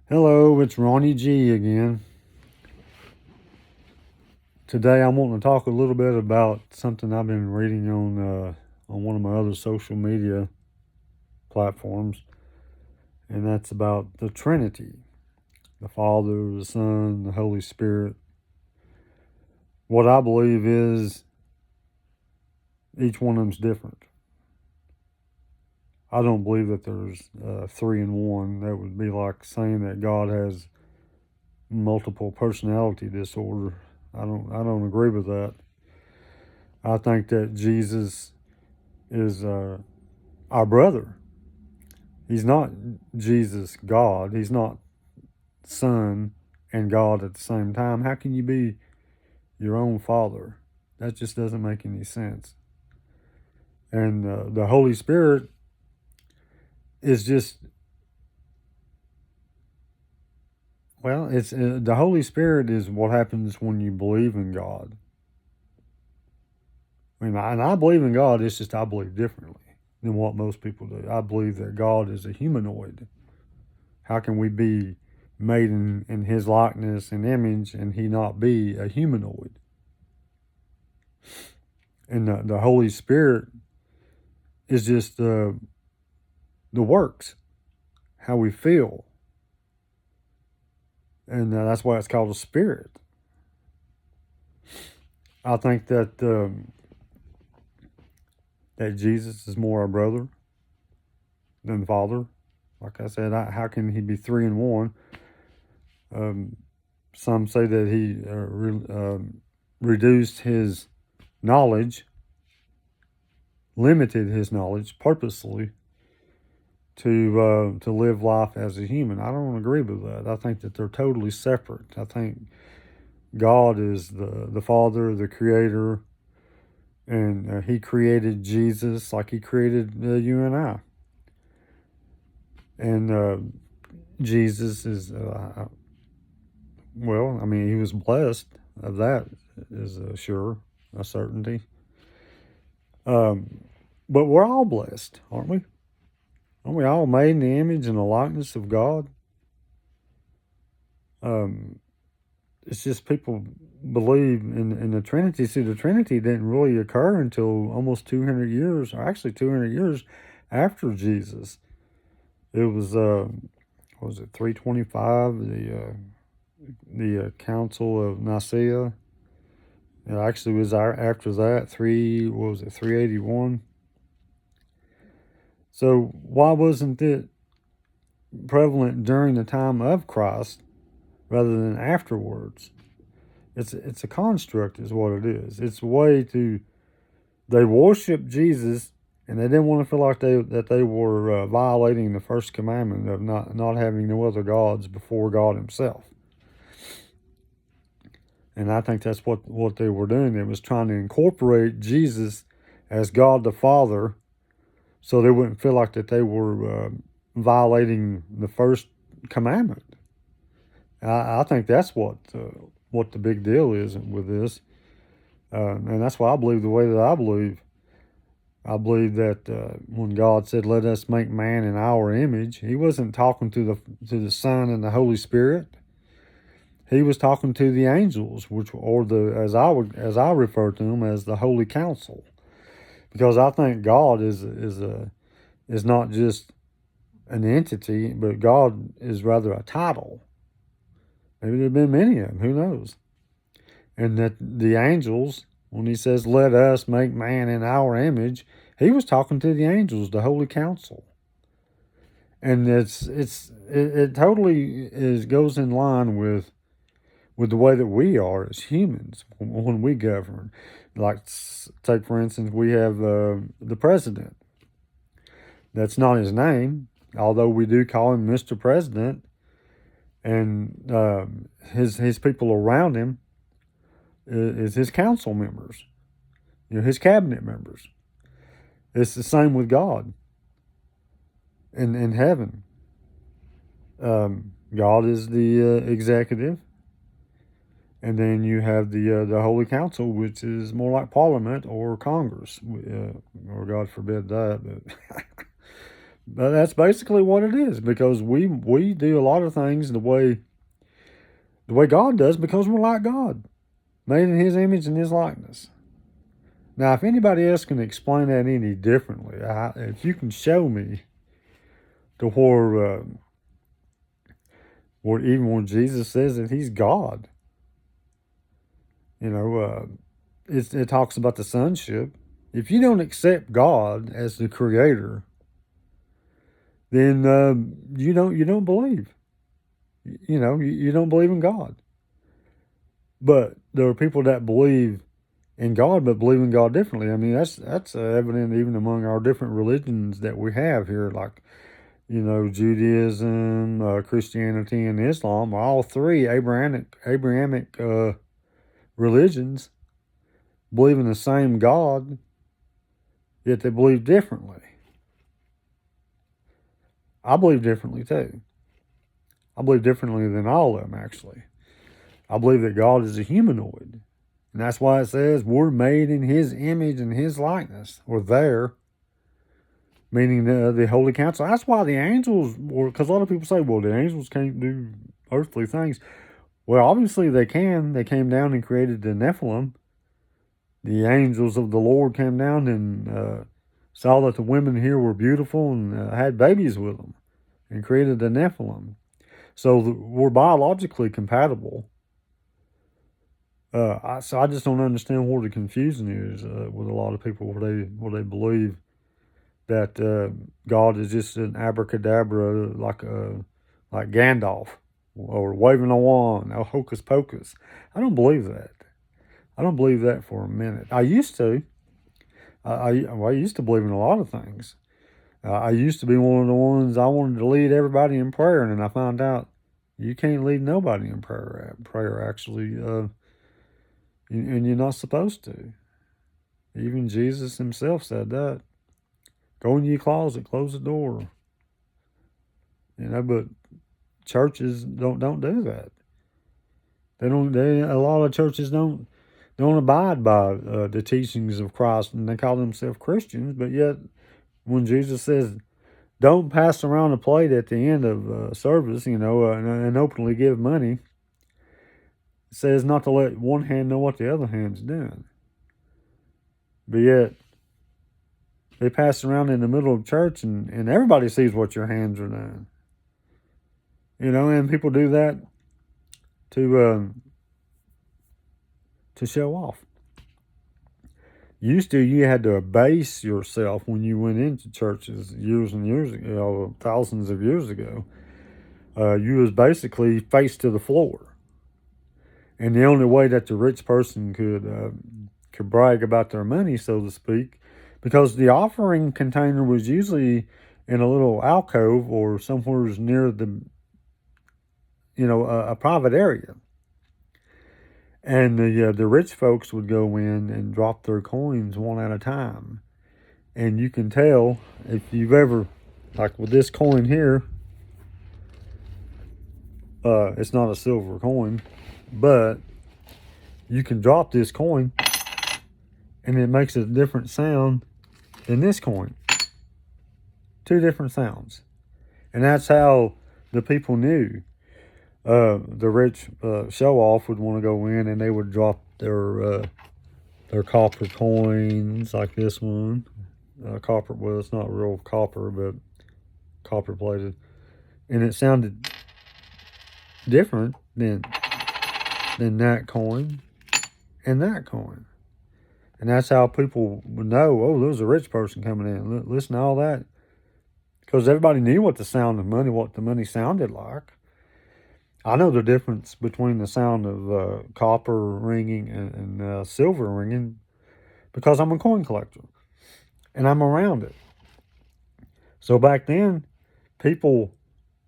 Hello, it's Ronnie G again. Today I'm wanting to talk a little bit about something I've been reading on one of my other social media platforms, and that's about the Trinity, the Father, the Son, the Holy Spirit. What I believe is each one of them's different. I don't believe that there's three in one. That would be like saying that God has multiple personality disorder. I don't agree with that. I think that Jesus is our brother. He's not Jesus God. He's not Son and God at the same time. How can you be your own Father? That just doesn't make any sense. And the Holy Spirit is just, well, it's the Holy Spirit is what happens when you believe in God. I believe in God. It's just I believe differently than what most people do. I believe that God is a humanoid. How can we be made in his likeness and image and he not be a humanoid? And the Holy Spirit is just the works, how we feel. And that's why it's called a spirit. I think that Jesus is more our brother than the Father. Like I said, how can he be three in one? Um, some say that he reduced his knowledge, limited his knowledge purposely to live life as a human. I don't agree with that. I think that they're totally separate. I think God is the Father, the Creator, and He created Jesus like He created you and I. And Jesus is well. I mean, He was blessed. Of that is sure a certainty. But we're all blessed, aren't we? Aren't we all made in the image and the likeness of God? Um, it's just people believe in the Trinity. See, the Trinity didn't really occur until almost 200 years, or actually 200 years after Jesus. It was, what was it, 325, the Council of Nicaea. It actually was after that, what was it, 381. So why wasn't it prevalent during the time of Christ rather than afterwards? It's a construct, is what it is. It's a way to they worshiped Jesus, and they didn't want to feel like they were violating the first commandment of not having no other gods before God Himself. And I think that's what they were doing. They was trying to incorporate Jesus as God the Father, so they wouldn't feel like that they were violating the first commandment. I think that's what the big deal is with this. And that's why I believe the way that I believe. I believe that when God said, "Let us make man in our image," He wasn't talking to the Son and the Holy Spirit. He was talking to the angels, which or the as I refer to them as the Holy Council, because I think God is not just an entity, but God is rather a title. Maybe there've been many of them. Who knows? And that the angels, when He says, "Let us make man in our image," He was talking to the angels, the Holy Council. And it totally goes in line with the way that we are as humans when we govern. Like, take for instance, we have the president. That's not his name, although we do call him Mr. President, and his people around him is his council members, his cabinet members. It's the same with God in heaven. God is the executive, and then you have the Holy Council, which is more like Parliament or Congress, or God forbid that. But But that's basically what it is, because we do a lot of things the way God does, because we're like God, made in His image and His likeness. Now, if anybody else can explain that any differently, if you can show me to where even when Jesus says that He's God, you know, it talks about the sonship. If you don't accept God as the Creator, then you don't believe. You don't believe in God. But there are people that believe in God, but believe in God differently. I mean, that's evident even among our different religions that we have here, like Judaism, Christianity, and Islam. All three Abrahamic religions believe in the same God, yet they believe differently. I believe differently too. I believe differently than all of them, actually. I believe that God is a humanoid. And that's why it says we're made in His image and His likeness. We're there, meaning the Holy Council. That's why the angels were, because a lot of people say, well, the angels can't do earthly things. Well, obviously they can. They came down and created the Nephilim. The angels of the Lord came down and saw that the women here were beautiful and had babies with them and created the Nephilim. So we're biologically compatible. So I just don't understand where the confusion is with a lot of people where they believe that God is just an abracadabra like Gandalf or waving a wand, or hocus pocus. I don't believe that. I don't believe that for a minute. I used to. I used to believe in a lot of things. I used to be one of the ones I wanted to lead everybody in prayer, and then I found out you can't lead nobody in prayer. Prayer actually. And you're not supposed to. Even Jesus Himself said that. Go in your closet, close the door. But churches don't do that. They don't. A lot of churches don't abide by the teachings of Christ, and they call themselves Christians. But yet, when Jesus says, "Don't pass around a plate at the end of service," and openly give money, it says not to let one hand know what the other hand's doing. But yet, they pass around in the middle of church and everybody sees what your hands are doing. And people do that to show off. Used to, you had to abase yourself when you went into churches years and years ago, thousands of years ago. You was basically face to the floor. And the only way that the rich person could brag about their money, so to speak, because the offering container was usually in a little alcove or somewhere near a private area. And the rich folks would go in and drop their coins one at a time. And you can tell if you've ever, like with this coin here, it's not a silver coin, but you can drop this coin and it makes a different sound than this coin. Two different sounds. And that's how the people knew. The rich show off would want to go in and they would drop their copper coins like this one. Copper, well, it's not real copper, but copper plated. And it sounded different than that coin and that coin. And that's how people would know, oh, there's a rich person coming in. Listen to all that. Because everybody knew what the sound of money, what the money sounded like. I know the difference between the sound of copper ringing and silver ringing because I'm a coin collector. And I'm around it. So back then, people,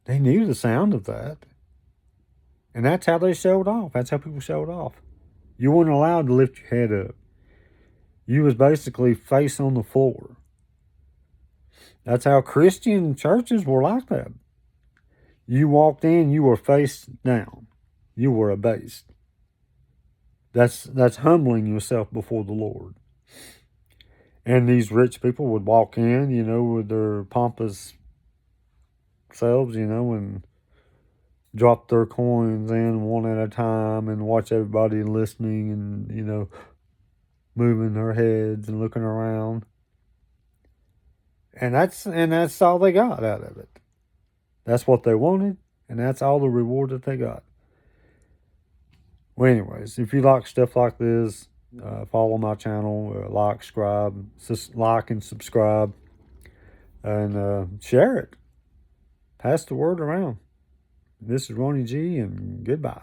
they knew the sound of that. And that's how they showed off. That's how people showed off. You weren't allowed to lift your head up. You was basically face on the floor. That's how Christian churches were like that. You walked in, you were face down. You were abased. That's humbling yourself before the Lord. And these rich people would walk in, with their pompous themselves, you know, and drop their coins in one at a time and watch everybody listening and, you know, moving their heads and looking around. And that's all they got out of it. That's what they wanted, and that's all the reward that they got. Well, anyways, if you like stuff like this, follow my channel, like and subscribe, and share it. Pass the word around. This is Ronnie G, and goodbye.